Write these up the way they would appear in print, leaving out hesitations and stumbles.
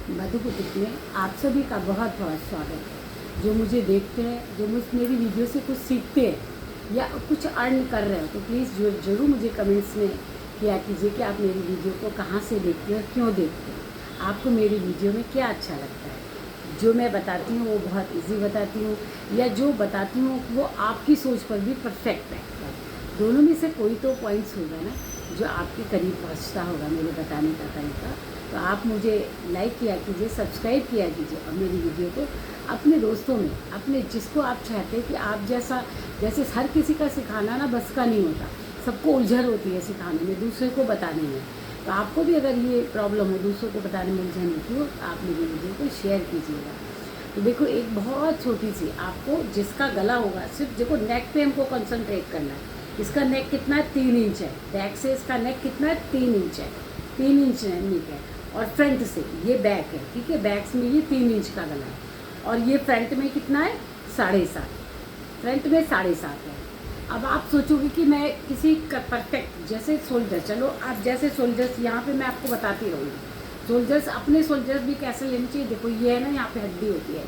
मधु boutique में आप सभी का बहुत बहुत स्वागत है। जो मुझे देखते हैं, जो मेरी वीडियो से कुछ सीखते हैं या कुछ अर्न कर रहे हो, तो प्लीज़ ज़रूर मुझे कमेंट्स में किया कीजिए कि आप मेरी वीडियो को कहाँ से देखते हो, क्यों देखते हो, आपको मेरी वीडियो में क्या अच्छा लगता है। जो मैं बताती हूँ वो बहुत ईजी बताती हूँ, या जो बताती हूँ वो आपकी सोच पर भी परफेक्ट बैठता है। दोनों में से कोई तो पॉइंट्स होगा ना जो आपके करीब पहुँचता होगा मेरे बताने का तरीका। तो आप मुझे लाइक किया कीजिए, सब्सक्राइब किया कीजिए और मेरी वीडियो को अपने दोस्तों में, अपने जिसको आप चाहते हैं कि आप जैसे हर किसी का सिखाना ना बस का नहीं होता, सबको उलझन होती है सिखाने में, दूसरे को बताने में। तो आपको भी अगर ये प्रॉब्लम हो, दूसरों को बताने में उलझन होती हो, तो आप मेरी वीडियो को शेयर कीजिएगा। तो देखो, एक बहुत छोटी सी, आपको जिसका गला होगा, सिर्फ देखो नेक पे हमको कंसंट्रेट करना है। इसका नेक कितना है? 3 इंच है। बैक से इसका नेक कितना है? 3 इंच है। 3 इंच नेक है। और फ्रंट से ये बैक है, ठीक है, बैक में ये 3 इंच का गला है। और ये फ्रंट में कितना है? 7.5। फ्रंट में 7.5 है। अब आप सोचोगे कि मैं किसी का परफेक्ट, जैसे सोल्जर, चलो आप जैसे सोल्जर्स, यहाँ पे मैं आपको बताती रहूँगी सोल्जर्स, अपने सोल्जर्स भी कैसे लेने चाहिए। देखो ये है ना, यहाँ पे हड्डी होती है,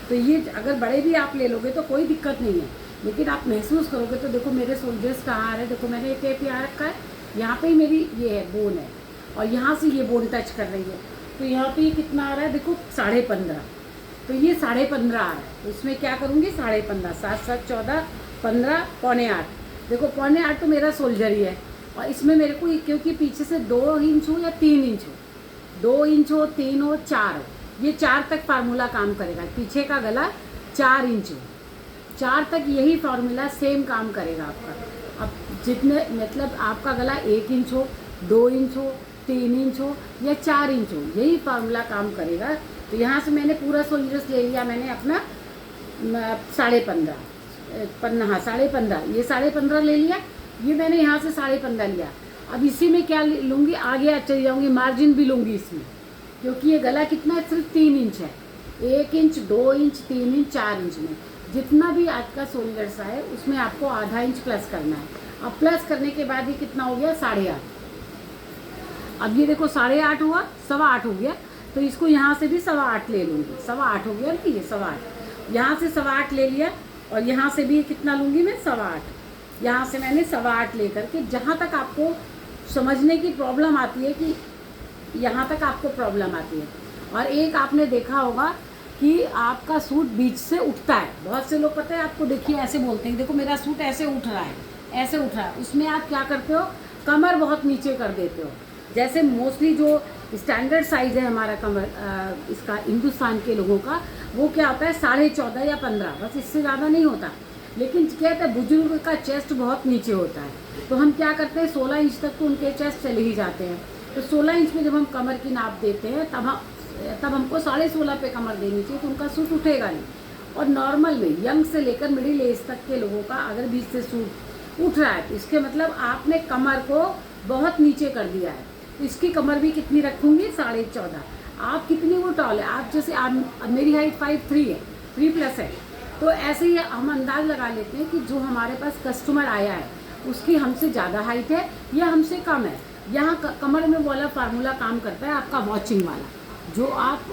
तो ये अगर बड़े भी आप ले लोगे तो कोई दिक्कत नहीं है, लेकिन आप महसूस करोगे। तो देखो मेरे सोल्जर्स कहाँ आ रहे हैं, देखो मैंने एक टेप यहाँ रखा है, यहाँ पे ही मेरी ये है बोन है, और यहाँ से ये बोन टच कर रही है, तो यहाँ पे ये कितना आ रहा है? देखो 15.5। तो ये 15.5 आ रहा है, तो इसमें क्या करूँगी? 15.5, 7 7 14 15, 7.25। देखो 7.25 तो मेरा सोल्जर ही है। और इसमें मेरे को, क्योंकि पीछे से 2 इंच हो या 3 इंच हो, 2 इंच हो, 3 हो, 4 हो, ये 4 तक फार्मूला काम करेगा। पीछे का गला 4 इंच हो, 4 तक यही फार्मूला सेम काम करेगा आपका। अब जितने, मतलब आपका गला 1 इंच हो, 2 इंच हो, 3 इंच हो या 4 इंच हो, यही फार्मूला काम करेगा। तो यहाँ से मैंने पूरा सोल्जर्स ले लिया, मैंने अपना 15.5, हाँ 15.5, ये 15.5 ले लिया, ये मैंने यहाँ से 15.5 लिया। अब इसी में क्या लूँगी? आगे चली जाऊँगी, मार्जिन भी लूँगी इसमें, क्योंकि ये गला कितना है? सिर्फ 3 इंच है। 1 इंच, 2 इंच, 3 इंच, 4 इंच में जितना भी आज का सोल्जर्स आए, उसमें आपको आधा इंच प्लस करना है। अब प्लस करने के बाद ये कितना हो गया? 8.5। अब ये देखो 8.5 हुआ, 8.25 हो गया, तो इसको यहाँ से भी 8.25 ले लूँगी। 8.25 हो गया ना, ये 8.25, यहाँ से 8.25 ले लिया, और यहाँ से भी कितना लूँगी मैं? 8.25। यहाँ से मैंने 8.25 ले करके, जहाँ तक आपको समझने की प्रॉब्लम आती है कि यहाँ तक आपको प्रॉब्लम आती है। और एक आपने देखा होगा कि आपका सूट बीच से उठता है, बहुत से लोग पता है आपको, देखिए ऐसे बोलते हैं, देखो मेरा सूट ऐसे उठ रहा है, ऐसे उठ रहा है। उसमें आप क्या करते हो? कमर बहुत नीचे कर देते हो। जैसे मोस्टली जो स्टैंडर्ड साइज़ है हमारा कमर, इसका हिंदुस्तान के लोगों का, वो क्या होता है? 14.5 या 15, बस इससे ज़्यादा नहीं होता। लेकिन क्या कहते हैं, बुजुर्ग का चेस्ट बहुत नीचे होता है, तो हम क्या करते हैं? 16 इंच तक तो उनके चेस्ट चले ही जाते हैं। तो 16 इंच में जब हम कमर की नाप देते हैं, तब हमको 16.5 पे कमर देनी चाहिए, तो उनका सूट उठेगा नहीं। और नॉर्मल में यंग से लेकर मिडिल एज तक के लोगों का अगर बीच से सूट उठ रहा है, तो इसके मतलब आपने कमर को बहुत नीचे कर दिया है। तो इसकी कमर भी कितनी रखूँगी? 14.5। आप कितनी वो टॉल है? आप जैसे मेरी हाइट 5'3" है, 3+ है, तो ऐसे ही हम अंदाज़ लगा लेते हैं कि जो हमारे पास कस्टमर आया है उसकी हमसे ज़्यादा हाइट है या हमसे कम है। यहाँ कमर में वाला फार्मूला काम करता है आपका वॉचिंग वाला, जो आप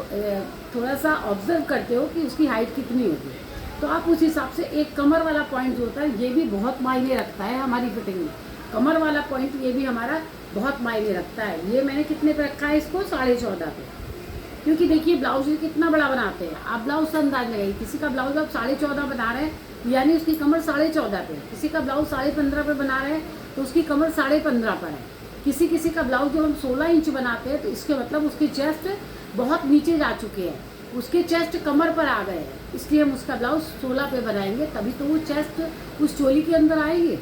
थोड़ा सा ऑब्जर्व करते हो कि उसकी हाइट कितनी होगी, तो आप उस हिसाब से एक कमर वाला पॉइंट जो होता है, ये भी बहुत मायने रखता है हमारी फिटिंग में। कमर वाला पॉइंट ये भी हमारा बहुत मायने रखता है। ये मैंने कितने पे रखा है? इसको 14.5 पे, क्योंकि देखिए ब्लाउज कितना बड़ा बनाते हैं आप, ब्लाउज से अंदाज लगाइए। किसी का ब्लाउज आप 14.5 बना रहे हैं, यानी उसकी कमर 14.5 पे। किसी का ब्लाउज 15.5 पे बना रहे हैं, तो उसकी कमर 15.5 पर है। किसी का ब्लाउज जब हम 16 इंच बनाते हैं, तो इसके मतलब उसकी चेस्ट बहुत नीचे जा चुके हैं, उसके चेस्ट कमर पर आ गए हैं, इसलिए हम उसका ब्लाउज 16 पे बनाएंगे, तभी तो वो चेस्ट उस चोली के अंदर आएगी।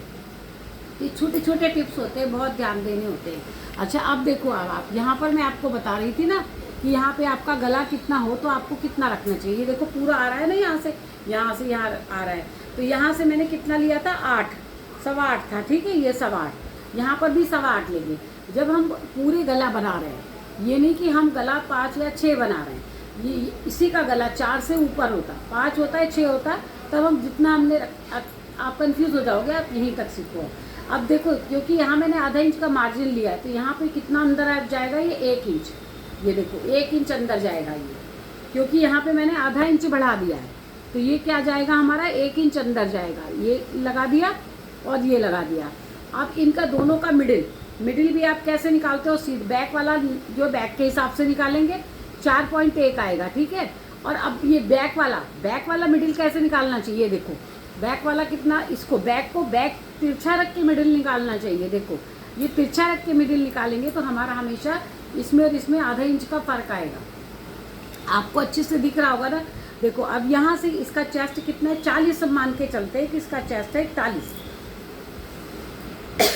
ये छोटे छोटे टिप्स होते हैं, बहुत ध्यान देने होते हैं। अच्छा, अब देखो, अब आप यहाँ पर मैं आपको बता रही थी ना कि यहाँ पे आपका गला कितना हो तो आपको कितना रखना चाहिए। ये देखो पूरा आ रहा है ना, यहाँ से यहाँ आ रहा है, तो यहाँ से मैंने कितना लिया था? 8, 8.25 था, ठीक है, ये 8.25, यहाँ पर भी 8.25 लेंगे। जब हम पूरे गला बना रहे हैं, ये नहीं कि हम गला 5 या 6 बना रहे हैं, ये इसी का गला 4 से ऊपर होता, 5 होता है, 6 होता है, तब हम जितना हमने आप कंफ्यूज हो जाओगे, आप यहीं तक सीखो। अब देखो, क्योंकि यहाँ मैंने आधा इंच का मार्जिन लिया है, तो यहाँ पे कितना अंदर आ जाएगा? ये 1 इंच, ये देखो 1 इंच अंदर जाएगा ये, क्योंकि यहाँ पे मैंने आधा इंच बढ़ा दिया है, तो ये क्या जाएगा हमारा 1 इंच अंदर जाएगा। ये लगा दिया और ये लगा दिया। अब इनका दोनों का मिडिल भी आप कैसे निकालते हो, सीध बैक वाला जो बैक के हिसाब से निकालेंगे 4.1 आएगा, ठीक है। और अब ये बैक वाला मिडिल कैसे निकालना चाहिए, देखो बैक वाला कितना, इसको बैक तिरछा रख के मिडिल निकालना चाहिए। देखो ये तिरछा रख के मिडिल निकालेंगे तो हमारा हमेशा इसमें और इसमें आधा इंच का फर्क आएगा। आपको अच्छे से दिख रहा होगा ना। देखो अब यहाँ से इसका चेस्ट कितना है, 40 सब मान के चलते हैं कि इसका चेस्ट है 41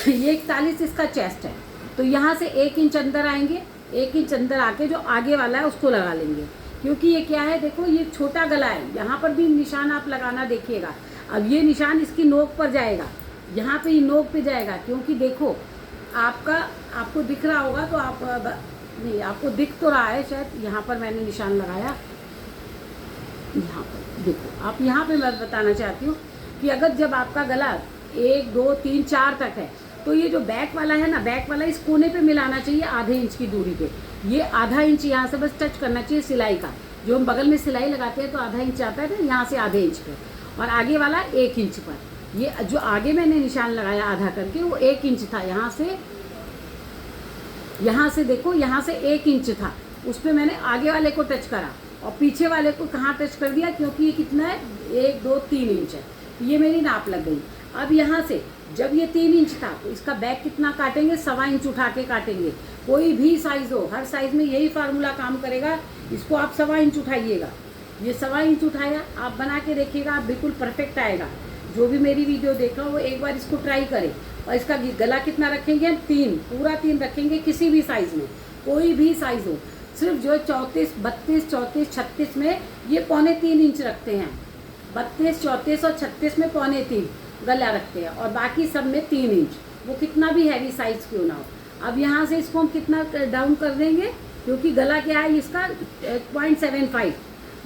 ये 41 इसका चेस्ट है। तो यहाँ से 1 इंच अंदर आएंगे, 1 इंच अंदर आके जो आगे वाला है उसको लगा लेंगे, क्योंकि ये क्या है, देखो ये छोटा गला है। यहाँ पर भी निशान आप लगाना देखिएगा। अब ये निशान इसकी नोक पर जाएगा, यहाँ पे ये नोक पे जाएगा, क्योंकि देखो आपको दिख रहा होगा तो आप नहीं, आपको दिख तो रहा है शायद, यहाँ पर मैंने निशान लगाया, यहाँ पर देखो। आप यहाँ पे मैं बताना चाहती हूँ कि अगर जब आपका गला 1 2 3 4 तक है, तो ये जो बैक वाला है ना, बैक वाला इस कोने पे मिलाना चाहिए आधे इंच की दूरी पे। ये आधा इंच यहाँ से बस टच करना चाहिए सिलाई का, जो हम बगल में सिलाई लगाते हैं तो आधा इंच आता है ना, यहाँ से आधे इंच पे, और आगे वाला 1 इंच पर। ये जो आगे मैंने निशान लगाया आधा करके वो 1 इंच था, यहाँ से देखो, यहाँ से 1 इंच था, उस पर मैंने आगे वाले को टच करा और पीछे वाले को कहाँ टच कर दिया, क्योंकि ये कितना है 1 2 3 इंच है, ये मेरी नाप लग गई। अब यहाँ से जब ये 3 इंच था तो इसका बैक कितना काटेंगे, 1.25 इंच उठा के काटेंगे। कोई भी साइज़ हो, हर साइज़ में यही फार्मूला काम करेगा। इसको आप 1.25 इंच उठाइएगा, ये 1.25 इंच उठाया, आप बना के देखिएगा, आप बिल्कुल परफेक्ट आएगा। जो भी मेरी वीडियो देख रहा हो वो एक बार इसको ट्राई करें। और इसका गला कितना रखेंगे हम, 3, पूरा 3 रखेंगे, किसी भी साइज़ में, कोई भी साइज़ हो। सिर्फ जो 34 32 34 36 में ये 2.25 इंच रखते हैं, 32 34 और 36 में 2.25 गला रखते हैं, और बाकी सब में 3 इंच, वो कितना भी हैवी साइज़ क्यों ना हो। अब यहाँ से इसको हम कितना डाउन कर देंगे, क्योंकि गला क्या है इसका 0.75,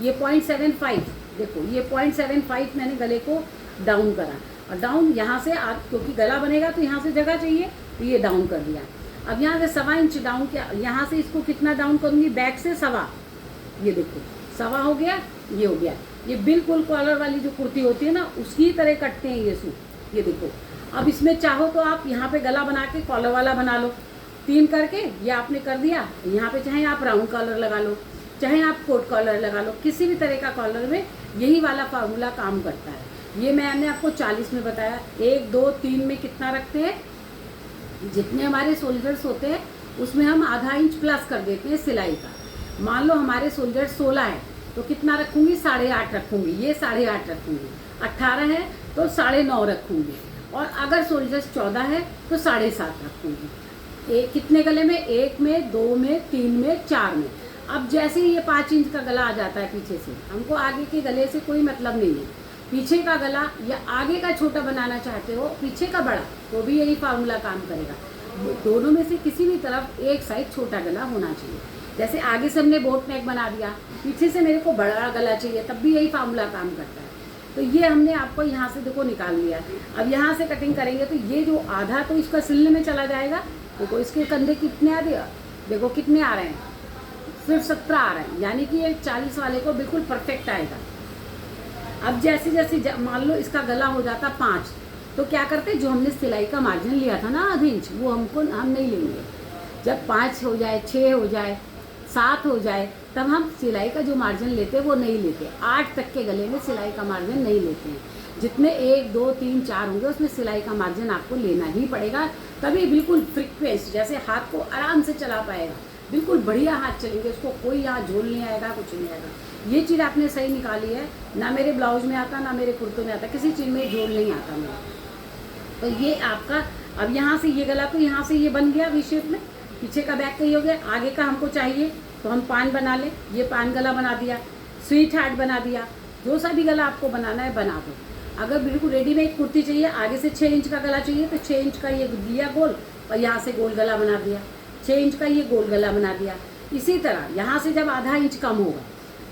ये 0.75, देखो ये 0.75 मैंने गले को डाउन करा, और डाउन यहाँ से क्योंकि गला बनेगा तो यहाँ से जगह चाहिए, तो ये डाउन कर दिया। अब यहाँ से 1.25 इंच डाउन किया, यहाँ से इसको कितना डाउन करूँगी, बैक से 1.25, ये देखो 1.25 हो गया, ये हो गया। ये बिल्कुल कॉलर वाली जो कुर्ती होती है ना, उसकी तरह कटते हैं ये सूट, ये देखो। अब इसमें चाहो तो आप यहाँ पे गला बना के कॉलर वाला बना लो, 3 करके, ये आपने कर दिया। यहाँ पे चाहे आप राउंड कॉलर लगा लो, चाहे आप कोट कॉलर लगा लो, किसी भी तरह का कॉलर में यही वाला फार्मूला काम करता है। ये मैंने आपको 40 में बताया। 1 2 3 में कितना रखते हैं, जितने हमारे शोल्डर्स होते हैं उसमें हम आधा इंच प्लस कर देते हैं सिलाई का। मान लो हमारे शोल्डर 16 है तो कितना रखूँगी, 8.5 रखूँगी, ये 8.5 रखूँगी। 18 है तो 9.5 रखूँगी, और अगर शोल्डर्स 14 है तो 7.5 रखूँगी। कितने गले में, 1 में, 2 में, 3 में, 4 में। अब जैसे ही ये 5 इंच का गला आ जाता है पीछे से, हमको आगे के गले से कोई मतलब नहीं है। पीछे का गला या आगे का छोटा बनाना चाहते हो, पीछे का बड़ा, तो भी यही फार्मूला काम करेगा। दोनों में से किसी भी तरफ एक साइड छोटा गला होना चाहिए। जैसे आगे से हमने बोट नेक बना दिया, पीछे से मेरे को बड़ा गला चाहिए, तब भी यही फार्मूला काम करता है। तो ये हमने आपको यहाँ से देखो निकाल लिया। अब यहाँ से कटिंग करेंगे तो ये जो आधा तो इसका सिलने में चला जाएगा। देखो इसके कंधे कितने आ रहे हैं, देखो कितने आ रहे हैं, सिर्फ 17 आ रहे हैं, यानी कि ये 40 वाले को बिल्कुल परफेक्ट आएगा। अब जैसे जैसे मान लो इसका गला हो जाता 5, तो क्या करते, जो हमने सिलाई का मार्जिन लिया था ना आधे इंच, वो हम नहीं लेंगे। जब 5 हो जाए, 6 हो जाए, 7 हो जाए, तब हम सिलाई का जो मार्जिन लेते हैं वो नहीं लेते। 8 तक के गले में सिलाई का मार्जिन नहीं लेते हैं। जितने 1 2 3 4 होंगे उसमें सिलाई का मार्जिन आपको लेना ही पड़ेगा, तभी बिल्कुल फ्रिक्वेंस, जैसे हाथ को आराम से चला पाएगा, बिल्कुल बढ़िया हाथ चलेंगे, उसको कोई यहाँ झोल नहीं आएगा, कुछ नहीं आएगा। ये चीज़ आपने सही निकाली है। ना मेरे ब्लाउज में आता, ना मेरे कुर्तों में आता, किसी चीज़ में झोल नहीं आता मेरा। तो ये आपका, अब यहाँ से ये गला तो यहाँ से ये बन गया वी शेप में, पीछे का बैक का ही हो गया। आगे का हमको चाहिए तो हम पान बना लें, ये पान गला बना दिया, स्वीट हार्ट बना दिया, जो सा भी गला आपको बनाना है बना दो। अगर बिल्कुल रेडीमेड कुर्ती चाहिए, आगे से 6 इंच का गला चाहिए तो 6 इंच का ये दिया गोल, और यहाँ से गोल गला बना दिया, 6 इंच का ये गोल गला बना दिया। इसी तरह यहाँ से जब आधा इंच कम होगा,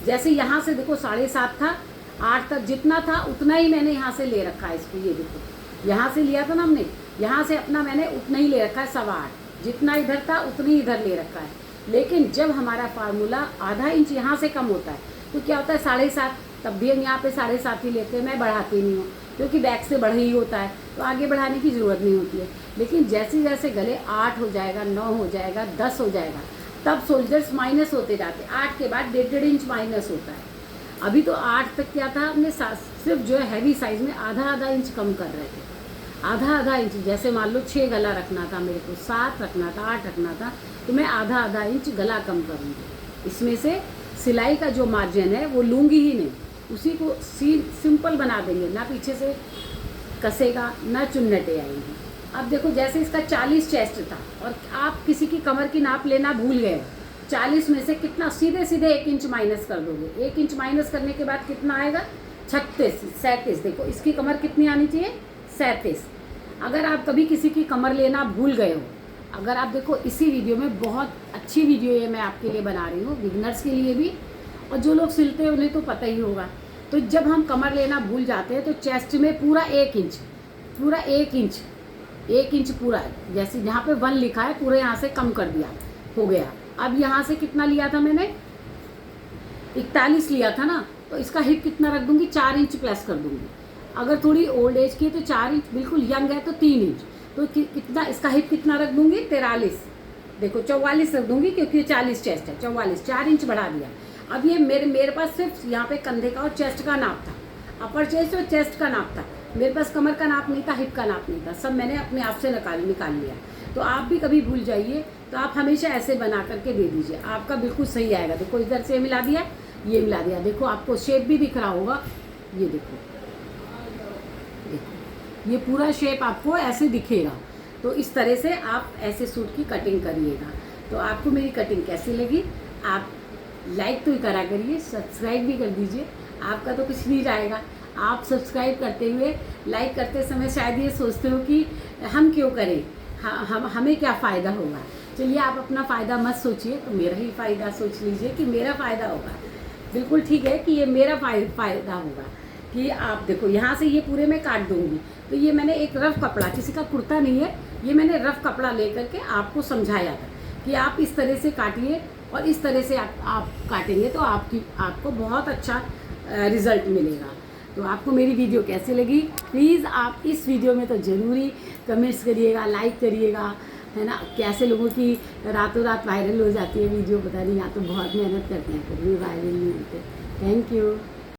जैसे यहाँ से देखो 7.5 था, 8 तक जितना था उतना ही मैंने यहाँ से ले रखा है इसको। ये देखो यहाँ से लिया था ना हमने, यहाँ से अपना मैंने उतना ही ले रखा है 8.25, जितना इधर था उतना ही इधर ले रखा है। लेकिन जब हमारा फार्मूला आधा इंच यहाँ से कम होता है तो क्या होता है 7.5, तब भी हम यहाँ पे 7.5 ही लेते हैं। मैं बढ़ाती नहीं हूँ क्योंकि बैक से बढ़ ही होता है, तो आगे बढ़ाने की ज़रूरत नहीं होती है। लेकिन जैसे जैसे गले 8 हो जाएगा, 9 हो जाएगा, 10 हो जाएगा, तब शोल्डर्स माइनस होते जाते हैं। 8 के बाद 1.5 इंच माइनस होता है। अभी तो 8 तक क्या था, हमने सिर्फ जो है हैवी साइज़ में आधा इंच कम कर रहे थे। आधा इंच, जैसे मान लो 6 गला रखना था मेरे को, 7 रखना था, 8 रखना था, तो मैं आधा इंच गला कम करूँगी। इसमें से सिलाई का जो मार्जिन है वो लूँगी ही नहीं, उसी को सिंपल बना देंगे, ना पीछे से कसेगा ना चुन्नटें आएंगी। अब देखो जैसे इसका 40 चेस्ट था और आप किसी की कमर की नाप लेना भूल गए, 40 में से कितना सीधे 1 इंच माइनस कर दोगे। 1 इंच माइनस करने के बाद कितना आएगा, 36, 37। देखो इसकी कमर कितनी आनी चाहिए, 37। अगर आप कभी किसी की कमर लेना भूल गए हो, अगर आप देखो इसी वीडियो में, बहुत अच्छी वीडियो ये मैं आपके लिए बना रही हूँ, बिगनर्स के लिए भी, और जो लोग सिलते हैं उन्हें तो पता ही होगा। तो जब हम कमर लेना भूल जाते हैं तो चेस्ट में पूरा 1 इंच, पूरा 1 इंच पूरा, जैसे यहाँ पे 1 लिखा है, पूरा यहाँ से कम कर दिया, हो गया। अब यहाँ से कितना लिया था मैंने, 41 लिया था ना, तो इसका हिप कितना रख दूँगी, 4 इंच प्लस कर दूँगी। अगर थोड़ी ओल्ड एज की है तो 4 इंच, बिल्कुल यंग है तो 3 इंच, तो कितना इसका हिप कितना रख दूँगी, 43। देखो 44 रख दूँगी क्योंकि 40 चेस्ट है, 44, 4 इंच बढ़ा दिया। अब ये मेरे पास सिर्फ यहाँ पे कंधे का और चेस्ट का नाप था, अपर चेस्ट और चेस्ट का नाप था। मेरे पास कमर का नाप नहीं था, हिप का नाप नहीं था, सब मैंने अपने आप से निकाल लिया। तो आप भी कभी भूल जाइए तो आप हमेशा ऐसे बना करके दे दीजिए, आपका बिल्कुल सही आएगा। देखो इधर से मिला दिया, ये मिला दिया, देखो आपको शेप भी दिख रहा होगा, ये देखो ये पूरा शेप आपको ऐसे दिखेगा। तो इस तरह से आप ऐसे सूट की कटिंग करिएगा। तो आपको मेरी कटिंग कैसी लगी, आप लाइक तो ही करा करिए, सब्सक्राइब भी कर दीजिए। आपका तो कुछ नहीं जाएगा, आप सब्सक्राइब करते हुए लाइक करते समय शायद ये सोचते हो कि हम क्यों करें, हमें क्या फ़ायदा होगा। चलिए आप अपना फ़ायदा मत सोचिए, तो मेरा ही फ़ायदा सोच लीजिए कि मेरा फ़ायदा होगा। बिल्कुल ठीक है कि ये मेरा फ़ायदा होगा कि आप देखो यहाँ से ये पूरे में काट दूँगी। तो ये मैंने एक रफ़ कपड़ा, किसी का कुर्ता नहीं है, ये मैंने रफ़ कपड़ा ले करके आपको समझाया था कि आप इस तरह से काटिए और इस तरह से आप काटेंगे तो आपको बहुत अच्छा रिज़ल्ट मिलेगा। तो आपको मेरी वीडियो कैसे लगी, प्लीज़ आप इस वीडियो में तो ज़रूरी कमेंट्स करिएगा, लाइक करिएगा, है ना। कैसे लोगों की रातों रात वायरल हो जाती है वीडियो, पता नहीं, यहाँ तो बहुत मेहनत करते हैं फिर भी वायरल नहीं होते। Thank you.